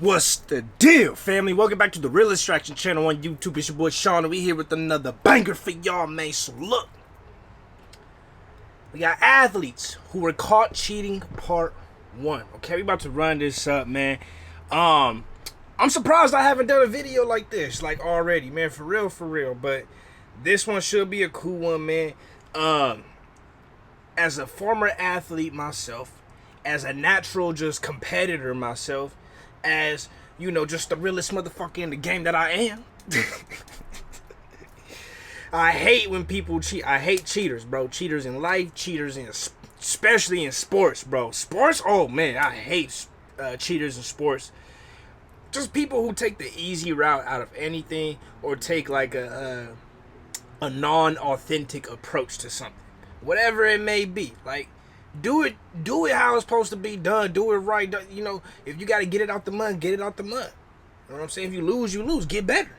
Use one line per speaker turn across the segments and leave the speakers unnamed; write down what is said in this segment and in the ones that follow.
What's the deal, family? Welcome back to the Real Extraction channel on YouTube. It's your boy Sean, and we here with another banger for y'all, man. So look, we got athletes who were caught cheating, part 1. Okay, we about to run this up, man. I'm surprised I haven't done a video like this, like already, man. For real. But this one should be a cool one, man. As a former athlete myself, as a natural just competitor myself, as, you know, just the realest motherfucker in the game that I am. I hate when people cheat. I hate cheaters, bro. Cheaters in life, cheaters in, especially in sports, bro. Sports, oh man, I hate cheaters in sports. Just people who take the easy route out of anything, or take like a non-authentic approach to something, whatever it may be. Like, do it how it's supposed to be done. Do it right. You know, if you got to get it out the mud, get it out the mud. You know what I'm saying? If you lose, you lose. Get better.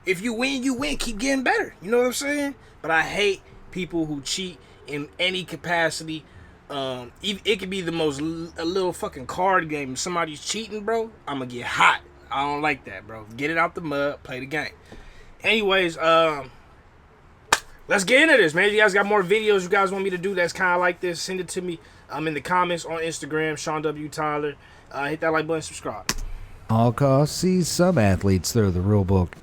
If you win, you win. Keep getting better. You know what I'm saying? But I hate people who cheat in any capacity. It could be the most a little fucking card game. If somebody's cheating, bro, I'm gonna get hot. I don't like that, bro. Get it out the mud. Play the game. Anyways, let's get into this, man. If you guys got more videos you guys want me to do that's kind of like this, send it to me. I'm in the comments on Instagram, Sean W. Tyler. Hit that like button, subscribe.
All costs sees some athletes throw the rule book.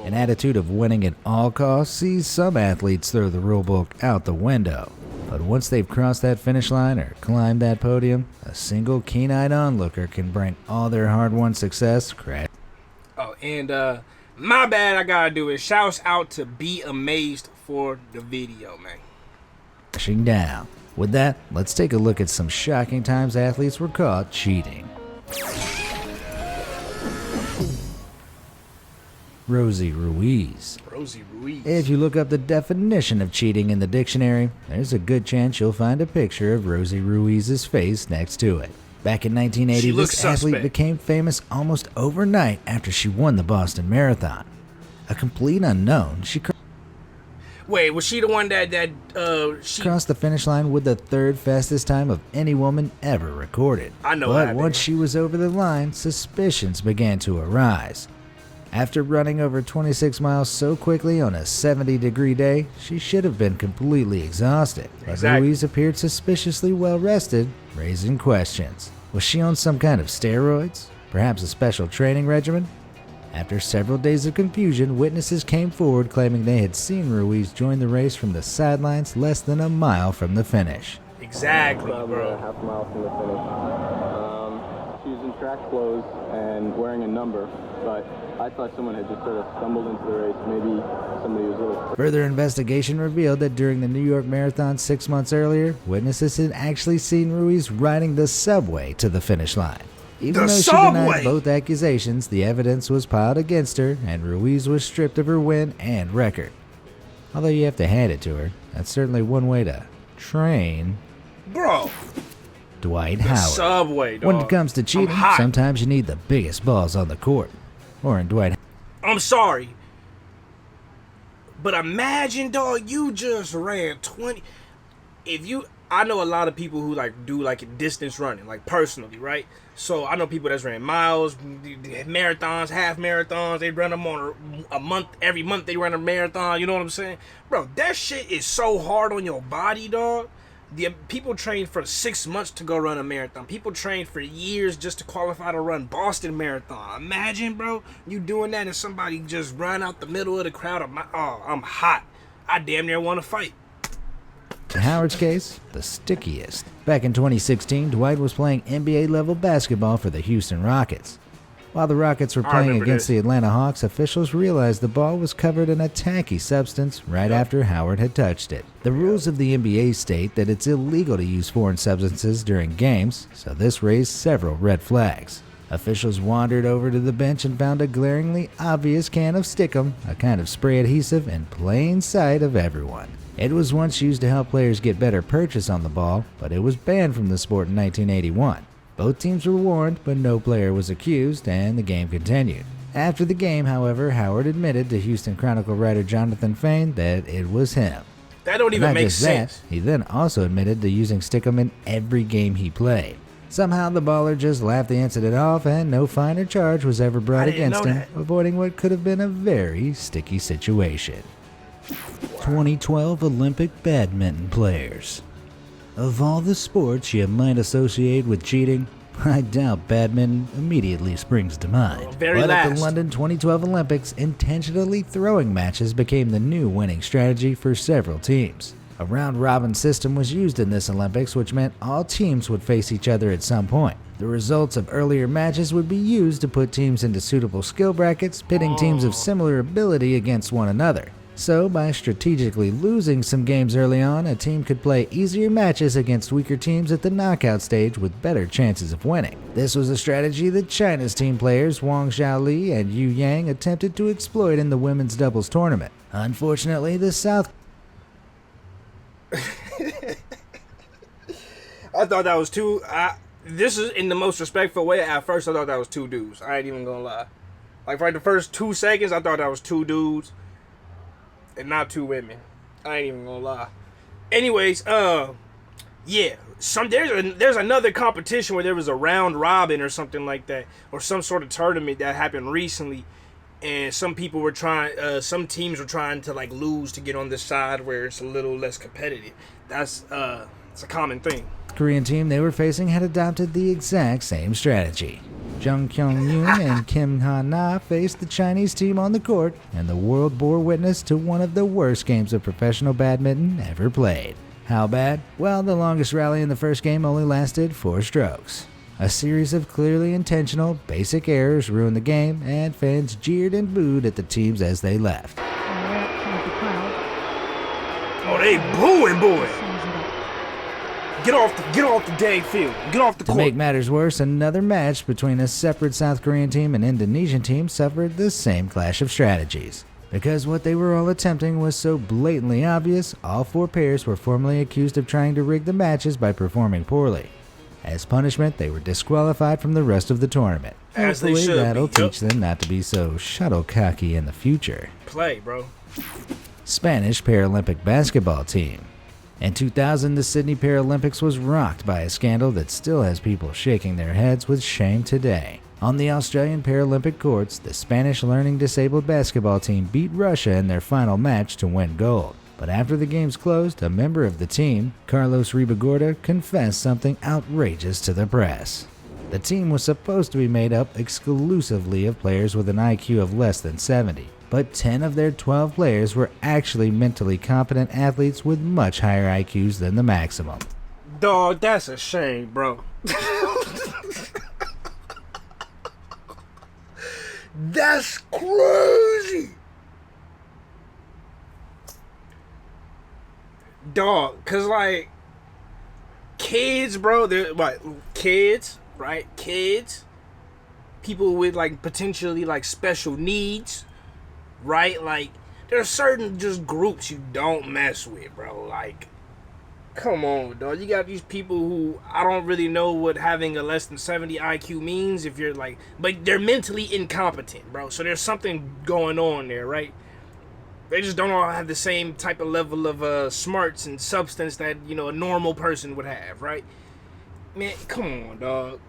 An attitude of winning at all costs sees some athletes throw the rule book out the window. But once they've crossed that finish line or climbed that podium, a single keen-eyed onlooker can bring all their hard-won success crash.
Oh, and my bad, I gotta do it. Shouts out to Be Amazed for the video, man.
Crashing down. With that, let's take a look at some shocking times athletes were caught cheating. ROSIE RUIZ.
ROSIE RUIZ.
If you look up the definition of cheating in the dictionary, there's a good chance you'll find a picture of ROSIE RUIZ's face next to it. Back in 1980, this athlete became famous almost overnight after she won the Boston Marathon. A complete unknown, she
Wait, was she the one that she
crossed the finish line with the 3rd fastest time of any woman ever recorded?
I know.
But once she was over the line, suspicions began to arise. After running over 26 miles so quickly on a 70-degree day, she should have been completely exhausted. But RUIZ appeared suspiciously well rested, raising questions. Was she on some kind of steroids? Perhaps a special training regimen? After several days of confusion, witnesses came forward claiming they had seen RUIZ join the race from the sidelines less than a mile from the finish.
Exactly, bro.
Half a mile from the finish. She was in track clothes and wearing a number, but I thought someone had just sort of stumbled into the race. Maybe somebody was a little...
Further investigation revealed that during the New York Marathon 6 months earlier, witnesses had actually seen RUIZ riding the subway to the finish line. Even though she denied both accusations, the evidence was piled against her, and RUIZ was stripped of her win and record. Although you have to hand it to her, that's certainly one way to train.
Bro.
Dwight Howard.
Subway, dog.
When it comes to cheating, sometimes you need the biggest balls on the court. Or in Dwight.
I'm sorry, but imagine, dog, you just ran 20. I know a lot of people who like do like distance running, like personally, right? So I know people that's ran miles, marathons, half marathons. They run them on a month. Every month they run a marathon. You know what I'm saying, bro? That shit is so hard on your body, dog. People train for 6 months to go run a marathon. People train for years just to qualify to run Boston Marathon. Imagine, bro, you doing that and somebody just run out the middle of the crowd. I'm hot. I damn near want to fight.
In Howard's case, the stickiest. Back in 2016, Dwight was playing NBA-level basketball for the Houston Rockets. While the Rockets were playing against the Atlanta Hawks, officials realized the ball was covered in a tacky substance right after Howard had touched it. The rules of the NBA state that it's illegal to use foreign substances during games, so this raised several red flags. Officials wandered over to the bench and found a glaringly obvious can of Stickum, a kind of spray adhesive, in plain sight of everyone. It was once used to help players get better purchase on the ball, but it was banned from the sport in 1981. Both teams were warned, but no player was accused, and the game continued. After the game, however, Howard admitted to Houston Chronicle writer Jonathan Fain that it was him.
That don't even make sense.
He then also admitted to using Stickum in every game he played. Somehow the baller just laughed the incident off and no fine or charge was ever brought against him, avoiding what could have been a very sticky situation. 2012 Olympic badminton players. Of all the sports you might associate with cheating, I doubt badminton immediately springs to mind. But at the London 2012 Olympics, intentionally throwing matches became the new winning strategy for several teams. A round-robin system was used in this Olympics, which meant all teams would face each other at some point. The results of earlier matches would be used to put teams into suitable skill brackets, pitting teams of similar ability against one another. So, by strategically losing some games early on, a team could play easier matches against weaker teams at the knockout stage with better chances of winning. This was a strategy that China's team players Wang Xiaoli and Yu Yang attempted to exploit in the women's doubles tournament. Unfortunately, the South
I thought that was two. This is in the most respectful way. At first, I thought that was two dudes. I ain't even gonna lie. Like, for like the first 2 seconds, I thought that was two dudes and not two women. I ain't even gonna lie. Anyways, yeah. There's another competition where there was a round robin or something like that, or some sort of tournament that happened recently, and some people were trying. Some teams were trying to like lose to get on this side where it's a little less competitive. That's it's a common thing.
Korean team they were facing had adopted the exact same strategy. Jung Kyung-yoon and Kim Ha-na faced the Chinese team on the court, and the world bore witness to one of the worst games of professional badminton ever played. How bad? Well, the longest rally in the first game only lasted 4 strokes. A series of clearly intentional, basic errors ruined the game, and fans jeered and booed at the teams as they left.
Oh, they booing, boy! Get off the dang field. Get off the court.
To make matters worse, another match between a separate South Korean team and Indonesian team suffered the same clash of strategies. Because what they were all attempting was so blatantly obvious, all 4 pairs were formally accused of trying to rig the matches by performing poorly. As punishment, they were disqualified from the rest of the tournament.
As they
Hopefully,
should
that'll
be. Yep.
teach them not to be so shuttlecocky in the future.
Play, bro.
Spanish Paralympic basketball team. In 2000, the Sydney Paralympics was rocked by a scandal that still has people shaking their heads with shame today. On the Australian Paralympic courts, the Spanish learning disabled basketball team beat Russia in their final match to win gold. But after the games closed, a member of the team, Carlos Ribagorda, confessed something outrageous to the press. The team was supposed to be made up exclusively of players with an IQ of less than 70. But 10 of their 12 players were actually mentally competent athletes with much higher IQs than the maximum.
Dog, that's a shame, bro. That's crazy. Dog, cause like kids, bro, they're what kids, right? Kids, people with like potentially like special needs. Right? Like, there are certain just groups you don't mess with, bro. Like, come on, dog. You got these people who I don't really know what having a less than 70 IQ means if you're like, but they're mentally incompetent, bro. So there's something going on there, right? They just don't all have the same type of level of smarts and substance that, you know, a normal person would have, right? Man, come on, dog.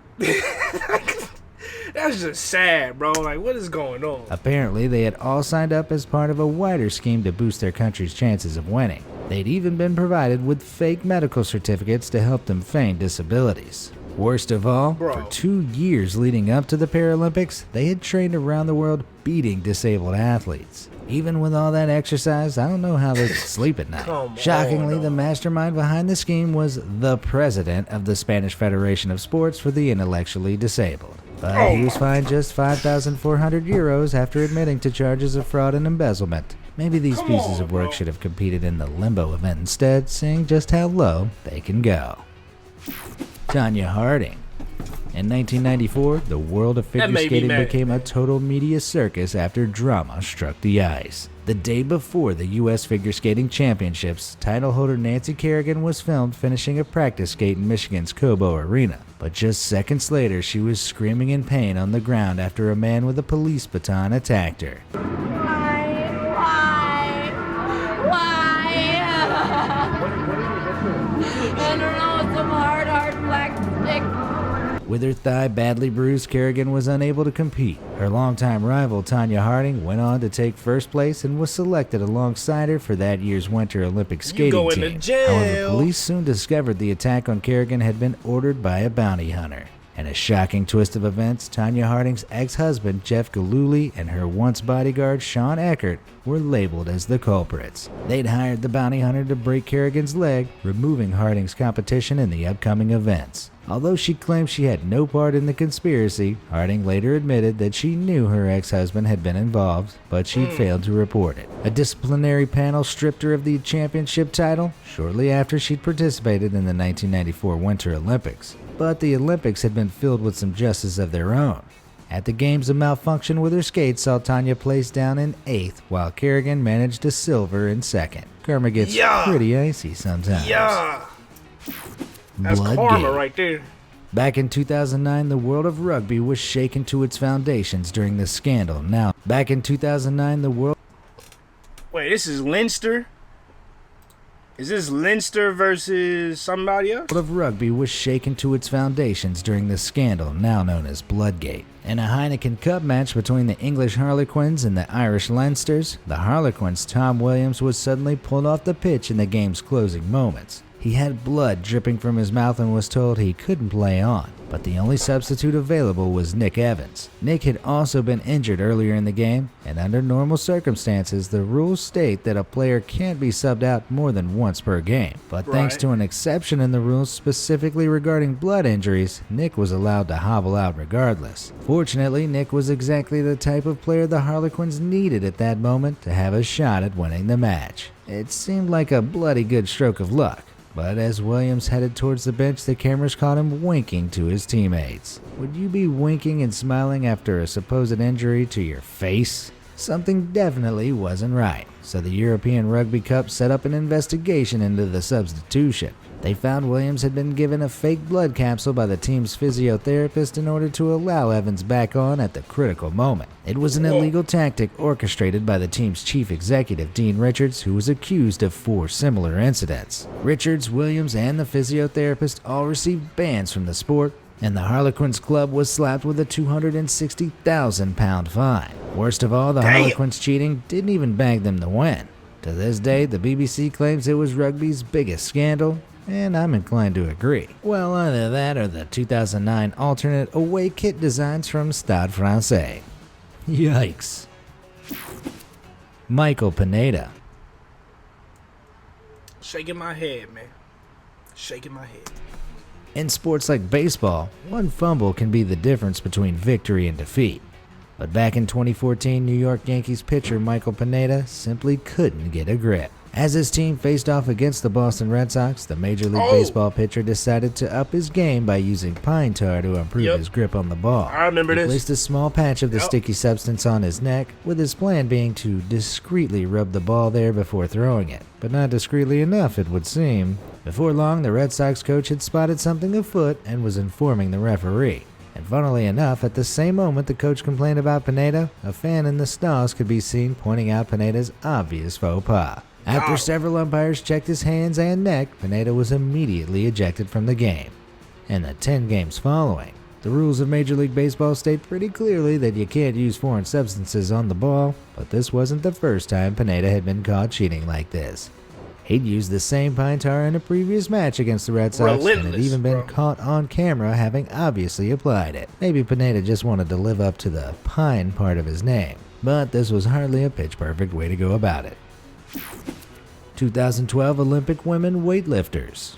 That's just sad, bro. Like, what is going on?
Apparently, they had all signed up as part of a wider scheme to boost their country's chances of winning. They'd even been provided with fake medical certificates to help them feign disabilities. Worst of all, for 2 years leading up to the Paralympics, they had trained around the world beating disabled athletes. Even with all that exercise, I don't know how they could sleep at night. Shockingly, the mastermind behind the scheme was the president of the Spanish Federation of Sports for the Intellectually Disabled. But he was fined just 5,400 euros after admitting to charges of fraud and embezzlement. Maybe these pieces of work should have competed in the limbo event instead, seeing just how low they can go. Tonya Harding. In 1994, the world of figure skating became a total media circus after drama struck the ice. The day before the U.S. Figure Skating Championships, title holder Nancy Kerrigan was filmed finishing a practice skate in Michigan's Cobo Arena. But just seconds later, she was screaming in pain on the ground after a man with a police baton attacked her.
Why? I don't know, some hard black stick.
With her thigh badly bruised, Kerrigan was unable to compete. Her longtime rival, Tonya Harding, went on to take first place and was selected alongside her for that year's Winter Olympic skating team.
To jail.
However, police soon discovered the attack on Kerrigan had been ordered by a bounty hunter. In a shocking twist of events, Tonya Harding's ex-husband, Jeff Gillooly, and her once bodyguard, Sean Eckert, were labeled as the culprits. They'd hired the bounty hunter to break Kerrigan's leg, removing Harding's competition in the upcoming events. Although she claimed she had no part in the conspiracy, Harding later admitted that she knew her ex-husband had been involved, but she'd failed to report it. A disciplinary panel stripped her of the championship title shortly after she'd participated in the 1994 Winter Olympics. But the Olympics had been filled with some justice of their own. At the games, a malfunction with her skates saw Tonya placed down in 8th, while Kerrigan managed a silver in 2nd. Karma gets pretty icy sometimes.
Yeah. That's karma right there.
Back in 2009, the world of rugby was shaken to its foundations during the scandal.
Wait, this is Leinster? Is this Leinster versus somebody else?
The world of rugby was shaken to its foundations during the scandal now known as Bloodgate. In a Heineken Cup match between the English Harlequins and the Irish Leinsters, the Harlequins' Tom Williams was suddenly pulled off the pitch in the game's closing moments. He had blood dripping from his mouth and was told he couldn't play on, but the only substitute available was Nick Evans. Nick had also been injured earlier in the game, and under normal circumstances, the rules state that a player can't be subbed out more than once per game. But thanks to an exception in the rules specifically regarding blood injuries, Nick was allowed to hobble out regardless. Fortunately, Nick was exactly the type of player the Harlequins needed at that moment to have a shot at winning the match. It seemed like a bloody good stroke of luck. But as Williams headed towards the bench, the cameras caught him winking to his teammates. Would you be winking and smiling after a supposed injury to your face? Something definitely wasn't right, so the European Rugby Cup set up an investigation into the substitution. They found Williams had been given a fake blood capsule by the team's physiotherapist in order to allow Evans back on at the critical moment. It was an illegal tactic orchestrated by the team's chief executive, Dean Richards, who was accused of 4 similar incidents. Richards, Williams, and the physiotherapist all received bans from the sport, and the Harlequins club was slapped with a £260,000 fine. Worst of all, the Harlequins cheating didn't even bag them the win. To this day, the BBC claims it was rugby's biggest scandal, and I'm inclined to agree. Well, either that or the 2009 alternate away kit designs from Stade Francais. Yikes. Michael Pineda.
Shaking my head, man. Shaking my head.
In sports like baseball, one fumble can be the difference between victory and defeat. But back in 2014, New York Yankees pitcher Michael Pineda simply couldn't get a grip. As his team faced off against the Boston Red Sox, the Major League Baseball pitcher decided to up his game by using pine tar to improve his grip on the ball.
I remember this.
He placed a small patch of the sticky substance on his neck, with his plan being to discreetly rub the ball there before throwing it. But not discreetly enough, it would seem. Before long, the Red Sox coach had spotted something afoot and was informing the referee. And funnily enough, at the same moment the coach complained about Pineda, a fan in the stalls could be seen pointing out Pineda's obvious faux pas. After several umpires checked his hands and neck, Pineda was immediately ejected from the game. In the 10 games following, the rules of Major League Baseball state pretty clearly that you can't use foreign substances on the ball, but this wasn't the first time Pineda had been caught cheating like this. He'd used the same pine tar in a previous match against the Red Sox and had even been caught on camera having obviously applied it. Maybe Pineda just wanted to live up to the pine part of his name, but this was hardly a pitch-perfect way to go about it. 2012 Olympic Women Weightlifters.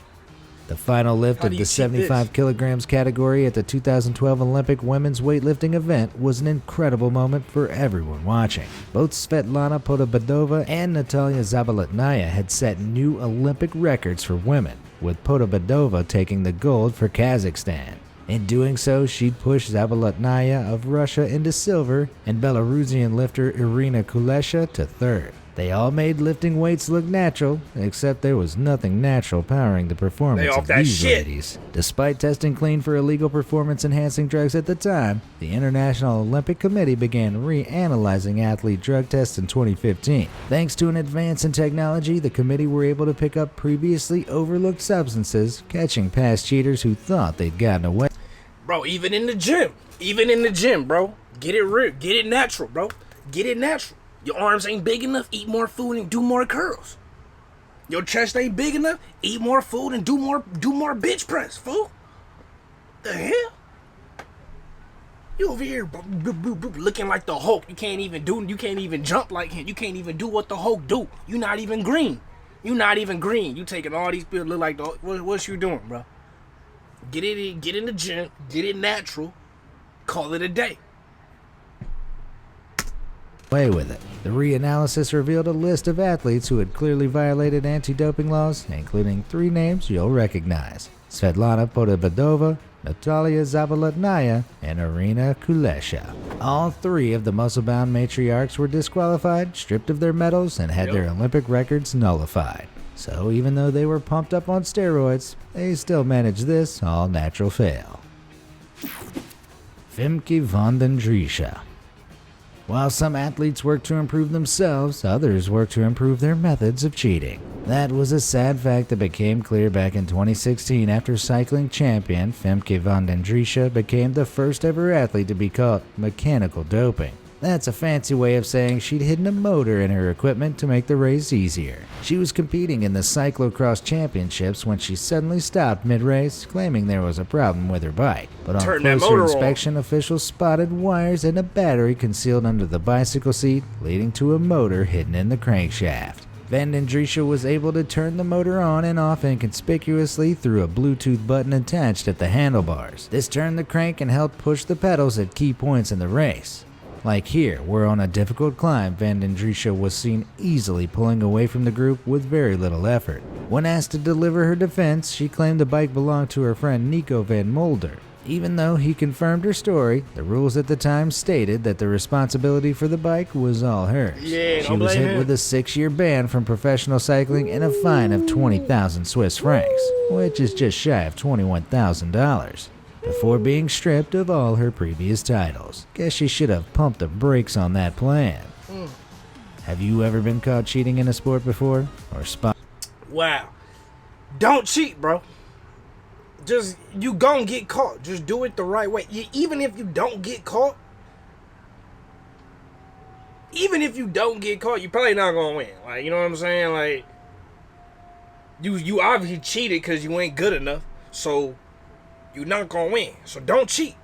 The final lift of the 75 kilograms category at the 2012 Olympic women's weightlifting event was an incredible moment for everyone watching. Both Svetlana Podobedova and Natalia Zabaletnaya had set new Olympic records for women, with Podobedova taking the gold for Kazakhstan. In doing so, she'd pushed Zabaletnaya of Russia into silver and Belarusian lifter Irina Kulesha to third. They all made lifting weights look natural, except there was nothing natural powering the performance of these ladies. Despite testing clean for illegal performance-enhancing drugs at the time, the International Olympic Committee began reanalyzing athlete drug tests in 2015. Thanks to an advance in technology, the committee were able to pick up previously overlooked substances, catching past cheaters who thought they'd gotten away.
Bro, even in the gym. Even in the gym, bro. Get it real. Get it natural, bro. Get it natural. Your arms ain't big enough, eat more food and do more curls. Your chest ain't big enough, eat more food and do more bench press, fool. The hell? You over here looking like the Hulk. You can't even jump like him. You can't even do what the Hulk do. You not even green. You not even green. You taking all these pills look like the Hulk. What's you doing, bro? Get in the gym, get it natural, call it a day.
Away with it. The reanalysis revealed a list of athletes who had clearly violated anti-doping laws, including 3 names you'll recognize: Svetlana Podabadova, Natalia Zavalotnaya, and Irina Kulesha. All 3 of the muscle-bound matriarchs were disqualified, stripped of their medals, and had their Olympic records nullified. So even though they were pumped up on steroids, they still managed this all-natural fail. Femke van den Driesche. While some athletes work to improve themselves, others work to improve their methods of cheating. That was a sad fact that became clear back in 2016 after cycling champion Femke van den Driesche became the first ever athlete to be caught mechanical doping. That's a fancy way of saying she'd hidden a motor in her equipment to make the race easier. She was competing in the cyclocross championships when she suddenly stopped mid-race, claiming there was a problem with her bike. But on closer inspection, officials spotted wires and a battery concealed under the bicycle seat, leading to a motor hidden in the crankshaft. Van den Driesche was able to turn the motor on and off inconspicuously through a Bluetooth button attached at the handlebars. This turned the crank and helped push the pedals at key points in the race. Like here, where on a difficult climb, Van den Driesche was seen easily pulling away from the group with very little effort. When asked to deliver her defense, she claimed the bike belonged to her friend Nico van Mulder. Even though he confirmed her story, the rules at the time stated that the responsibility for the bike was all hers. She was hit with a 6-year ban from professional cycling and a fine of 20,000 Swiss francs, which is just shy of $21,000. Before being stripped of all her previous titles. Guess she should have pumped the brakes on that plan. Have you ever been caught cheating in a sport before? Or
Wow. Don't cheat, bro. You gon' get caught. Just do it the right way. Even if you don't get caught, you're probably not gonna win. Like, you know what I'm saying? Like, you obviously cheated because you ain't good enough. So you're not gonna win. So don't cheat.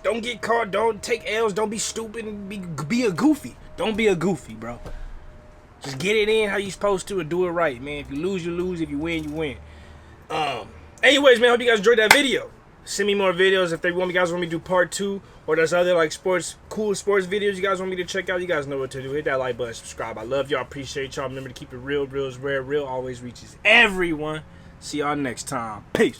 Don't get caught. Don't take L's. Don't be stupid and be a goofy. Don't be a goofy, bro. Just get it in how you supposed to and do it right, man. If you lose, you lose. If you win, you win. Anyways, man, hope you guys enjoyed that video. Send me more videos if you guys want me to do part 2, or there's other like cool sports videos you guys want me to check out. You guys know what to do. Hit that like button, subscribe. I love y'all. Appreciate y'all. Remember to keep it real. Real is rare. Real always reaches everyone. See y'all next time. Peace.